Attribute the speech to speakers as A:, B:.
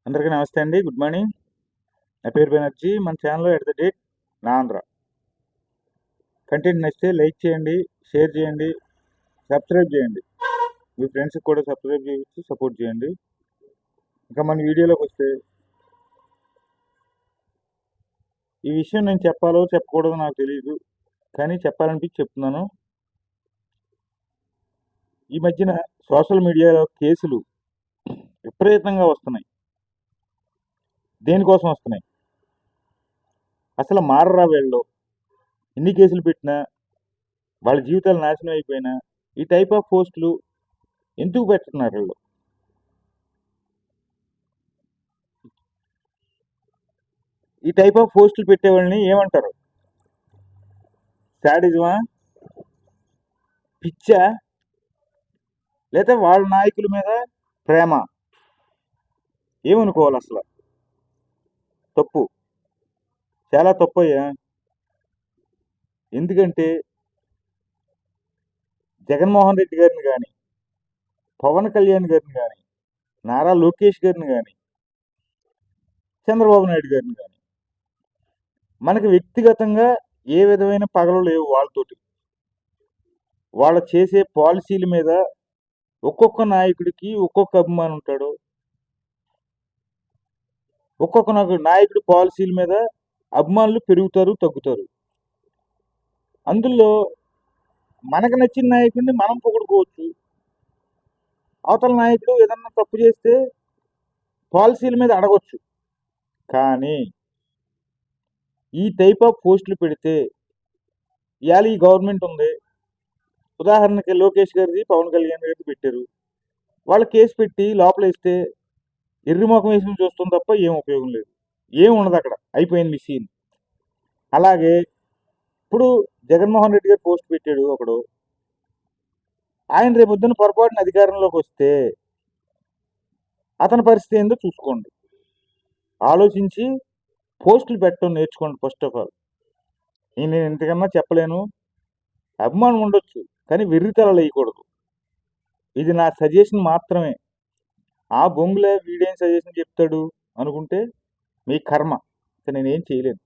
A: అందరికీ నమస్తే అండి. Good morning. నా పేరు బెనర్జీ. మన ఛానల్లో నా ఆంధ్ర కంటెంట్ నచ్చితే లైక్ చేయండి, షేర్ చేయండి, సబ్స్క్రైబ్ చేయండి. మీ ఫ్రెండ్స్కి కూడా సబ్స్క్రైబ్ చేయించి సపోర్ట్ చేయండి. ఇంకా మన వీడియోలోకి వస్తే, ఈ విషయం నేను చెప్పాలో చెప్పకూడదో నాకు తెలియదు, కానీ చెప్పాలనిపించి చెప్తున్నాను. ఈ మధ్యన సోషల్ మీడియాలో కేసులు విపరీతంగా వస్తున్నాయి. దేనికోసం వస్తున్నాయి? అసలు మారరా వీళ్ళు? ఎన్ని కేసులు పెట్టినా, వాళ్ళ జీవితాలు నాశనం అయిపోయినా ఈ టైప్ ఆఫ్ పోస్టులు ఎందుకు పెడుతున్నారు వీళ్ళు? ఈ టైప్ ఆఫ్ పోస్టులు పెట్టేవాళ్ళని ఏమంటారు? శాడిజమా, పిచ్చా, లేదా వాళ్ళ నాయకుల మీద ప్రేమ? ఏమనుకోవాలి అసలు? తప్పు, చాలా తప్పు అయ్యా. ఎందుకంటే జగన్మోహన్ రెడ్డి గారిని కానీ, పవన్ కళ్యాణ్ గారిని కానీ, నారా లోకేష్ గారిని కానీ, చంద్రబాబు నాయుడు గారిని కానీ మనకి వ్యక్తిగతంగా ఏ విధమైన పగలు లేవు వాళ్ళతోటి. వాళ్ళు చేసే పాలసీల మీద ఒక్కొక్క నాయకుడికి ఒక్కొక్క అభిమానం ఉంటాడు. ఒక్కొక్క నాయకుడి పాలసీల మీద అభిమానులు పెరుగుతారు, తగ్గుతారు. అందులో మనకు నచ్చిన నాయకుడిని మనం పొగుడుకోవచ్చు. అవతల నాయకుడు ఏదన్నా తప్పు చేస్తే పాలసీల మీద అడగొచ్చు. కానీ ఈ టైప్ ఆఫ్ పోస్టులు పెడితే, ఇవాళ ఈ గవర్నమెంట్ ఉంది, ఉదాహరణకి లోకేష్ గారిది, పవన్ కళ్యాణ్ గారిది పెట్టారు. వాళ్ళు కేసు పెట్టి లోపల వేస్తే ఎర్రిమొఖం వేసుకుని చూస్తాం తప్ప ఏం ఉపయోగం లేదు, ఏం ఉండదు అక్కడ. అయిపోయింది మీ సీన్. అలాగే ఇప్పుడు జగన్మోహన్ రెడ్డి గారు పోస్ట్ పెట్టాడు ఒకడు, ఆయన రేపొద్దున పొరపాటున అధికారంలోకి వస్తే అతని పరిస్థితి ఏందో చూసుకోండి. ఆలోచించి పోస్టులు పెట్టడం నేర్చుకోండి ఫస్ట్ ఆఫ్ ఆల్. నేను ఇంతకన్నా చెప్పలేను. అభిమానం ఉండొచ్చు, కానీ వెర్రితలలు వేయకూడదు. ఇది నా సజెషన్ మాత్రమే. ఆ బొంగులే వీడేం సజెషన్ చెప్తాడు అనుకుంటే మీ కర్మ. నేనేం చేయలేను.